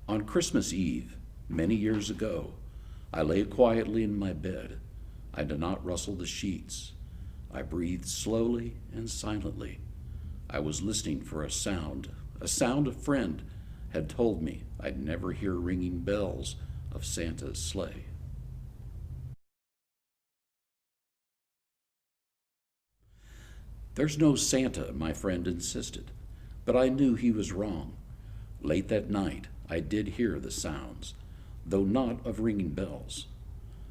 On Christmas Eve, many years ago, I lay quietly in my bed. I did not rustle the sheets. I breathed slowly and silently. I was listening for a sound a friend had told me I'd never hear ringing bells of Santa's sleigh. There's no Santa, my friend insisted, but I knew he was wrong. Late that night, I did hear the sounds, though not of ringing bells.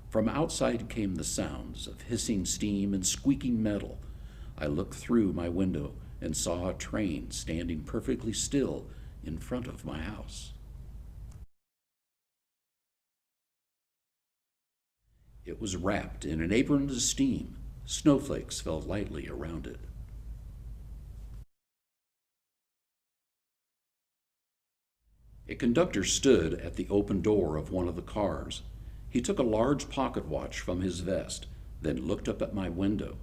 From outside came the sounds of hissing steam and squeaking metal. I looked through my window and saw a train standing perfectly still in front of my house. It was wrapped in an apron of steam. Snowflakes fell lightly around it. A conductor stood at the open door of one of the cars. He took a large pocket watch from his vest, then looked up at my window.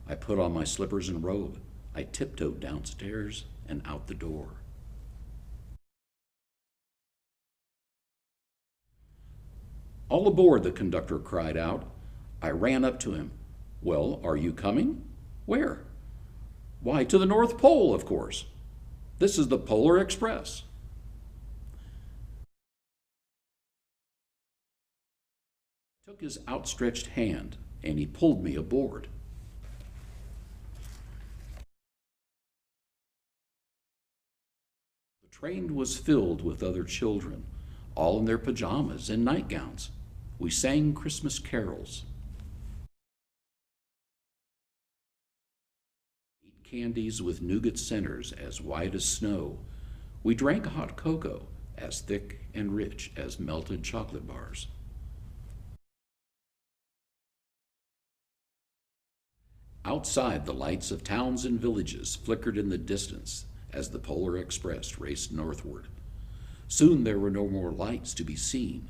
I put on my slippers and robe. I tiptoed downstairs and out the door. "All aboard," the conductor cried out. I ran up to him. "Well, are you coming?" "Where?" "Why, to the North Pole, of course. This is the Polar Express." I took his outstretched hand and he pulled me aboard. The train was filled with other children, all in their pajamas and nightgowns. We sang Christmas carols, ate candies with nougat centers as white as snow. We drank hot cocoa as thick and rich as melted chocolate bars. Outside, the lights of towns and villages flickered in the distance as the Polar Express raced northward. Soon there were no more lights to be seen.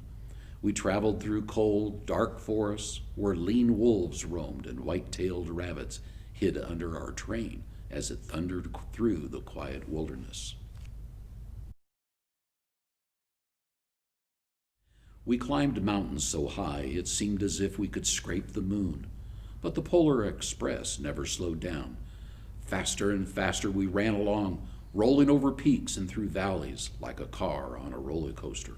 We traveled through cold, dark forests where lean wolves roamed and white-tailed rabbits hid under our train as it thundered through the quiet wilderness. We climbed mountains so high it seemed as if we could scrape the moon. But the Polar Express never slowed down. Faster and faster we ran along, rolling over peaks and through valleys like a car on a roller coaster.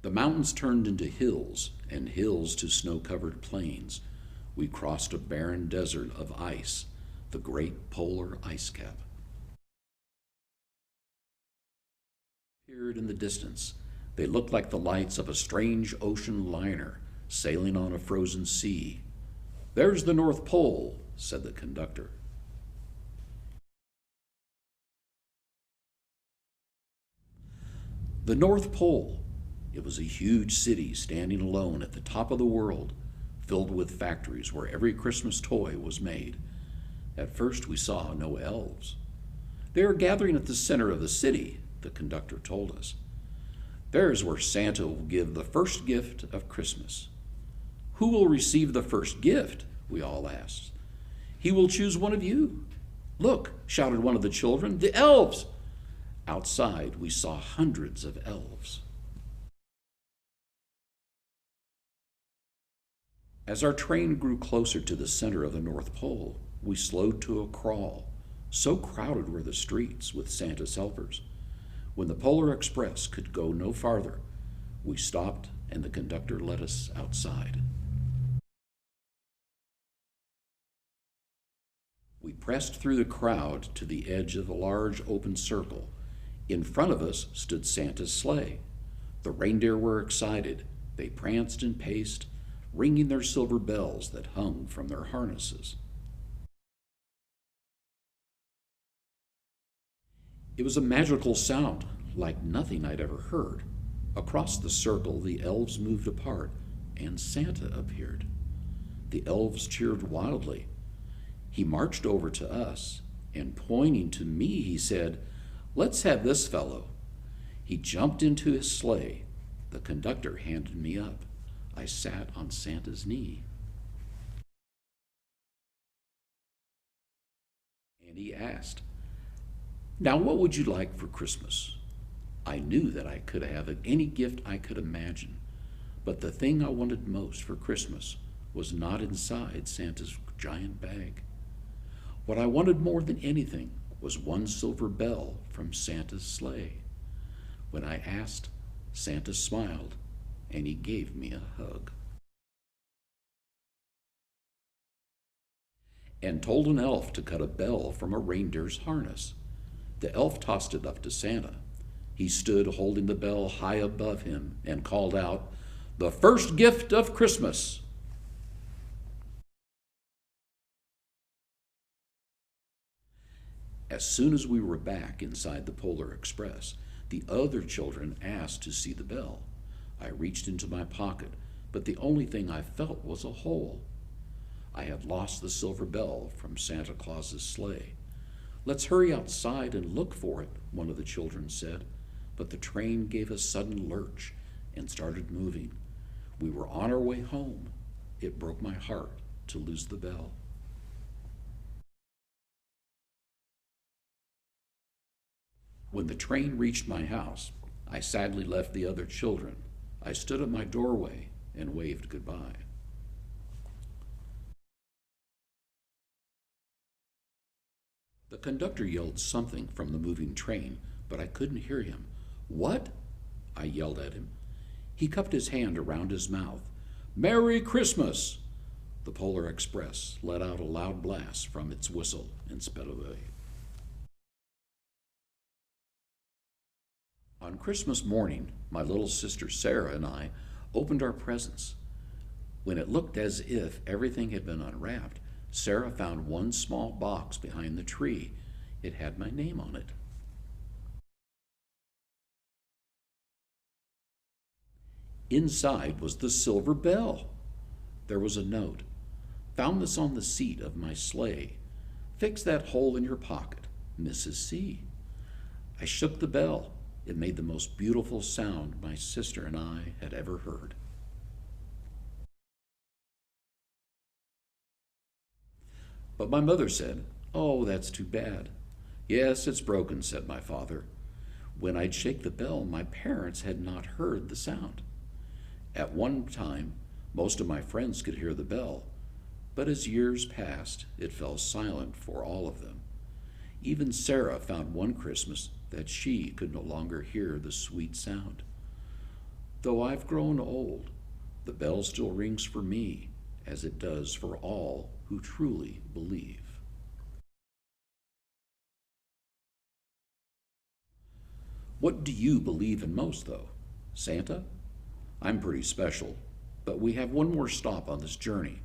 The mountains turned into hills, and hills to snow-covered plains. We crossed a barren desert of ice, the great polar ice cap. Appeared in the distance. They looked like the lights of a strange ocean liner sailing on a frozen sea. "There's the North Pole," said the conductor. The North Pole. It was a huge city standing alone at the top of the world, filled with factories where every Christmas toy was made. At first we saw no elves. "They are gathering at the center of the city," the conductor told us. "There's where Santa will give the first gift of Christmas." "Who will receive the first gift?" we all asked. "He will choose one of you." "Look," shouted one of the children, "the elves!" Outside, we saw hundreds of elves. As our train grew closer to the center of the North Pole, we slowed to a crawl. So crowded were the streets with Santa's helpers. When the Polar Express could go no farther, we stopped and the conductor led us outside. We pressed through the crowd to the edge of a large open circle. In front of us stood Santa's sleigh. The reindeer were excited. They pranced and paced, ringing their silver bells that hung from their harnesses. It was a magical sound, like nothing I'd ever heard. Across the circle, the elves moved apart, and Santa appeared. The elves cheered wildly. He marched over to us, and pointing to me, he said, "Let's have this fellow." He jumped into his sleigh. The conductor handed me up. I sat on Santa's knee. And he asked, Now, what would you like for Christmas? I knew that I could have any gift I could imagine, but the thing I wanted most for Christmas was not inside Santa's giant bag. What I wanted more than anything was one silver bell from Santa's sleigh. When I asked, Santa smiled, and he gave me a hug. And told an elf to cut a bell from a reindeer's harness. The elf tossed it up to Santa. He stood holding the bell high above him and called out, "The first gift of Christmas!" As soon as we were back inside the Polar Express, the other children asked to see the bell. I reached into my pocket, but the only thing I felt was a hole. I had lost the silver bell from Santa Claus's sleigh. "Let's hurry outside and look for it," one of the children said, but the train gave a sudden lurch and started moving. We were on our way home. It broke my heart to lose the bell. When the train reached my house, I sadly left the other children. I stood at my doorway and waved goodbye. The conductor yelled something from the moving train, but I couldn't hear him. "What?" I yelled at him. He cupped his hand around his mouth. "Merry Christmas!" The Polar Express let out a loud blast from its whistle and sped away. On Christmas morning, my little sister Sarah and I opened our presents. When it looked as if everything had been unwrapped, Sarah found one small box behind the tree. It had my name on it. Inside was the silver bell. There was a note. "Found this on the seat of my sleigh. Fix that hole in your pocket, Mrs. C." I shook the bell. It made the most beautiful sound my sister and I had ever heard. But my mother said, "Oh, that's too bad." "Yes, it's broken," said my father. When I'd shake the bell, my parents had not heard the sound. At one time, most of my friends could hear the bell, but as years passed, it fell silent for all of them. Even Sarah found one Christmas that she could no longer hear the sweet sound. Though I've grown old, the bell still rings for me, as it does for all who truly believe. What do you believe in most, though? Santa? I'm pretty special, but we have one more stop on this journey,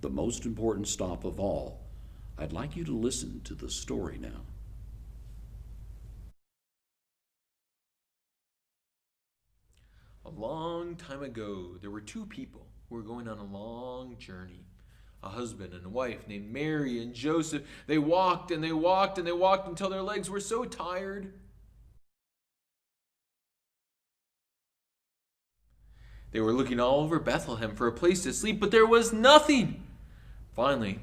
the most important stop of all. I'd like you to listen to the story now. A long time ago, there were two people who were going on a long journey. A husband and a wife named Mary and Joseph. They walked and they walked and they walked until their legs were so tired. They were looking all over Bethlehem for a place to sleep, but there was nothing. Finally,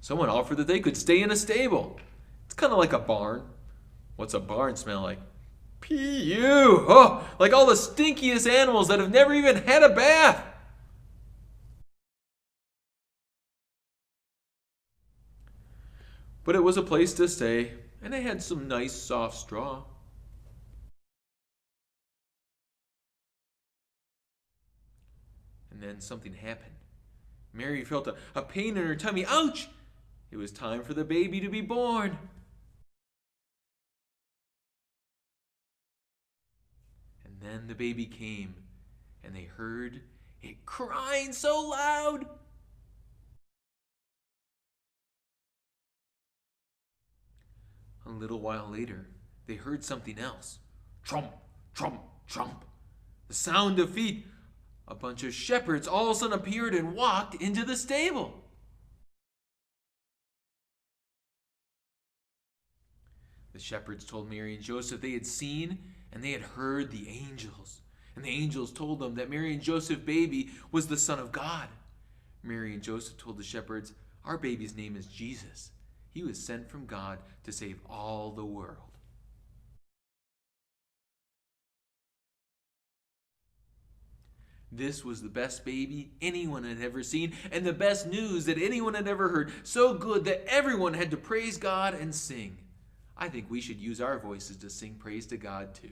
someone offered that they could stay in a stable. It's kind of like a barn. What's a barn smell like? P.U. Oh, like all the stinkiest animals that have never even had a bath. But it was a place to stay, and they had some nice soft straw. And then something happened. Mary felt a pain in her tummy. Ouch! It was time for the baby to be born. And then the baby came, and they heard it crying so loud. A little while later, they heard something else. Trump, trump, trump. The sound of feet. A bunch of shepherds all of a sudden appeared and walked into the stable. The shepherds told Mary and Joseph they had seen and they had heard the angels. And the angels told them that Mary and Joseph's baby was the Son of God. Mary and Joseph told the shepherds, "Our baby's name is Jesus. He was sent from God to save all the world." This was the best baby anyone had ever seen, and the best news that anyone had ever heard. So good that everyone had to praise God and sing. I think we should use our voices to sing praise to God too.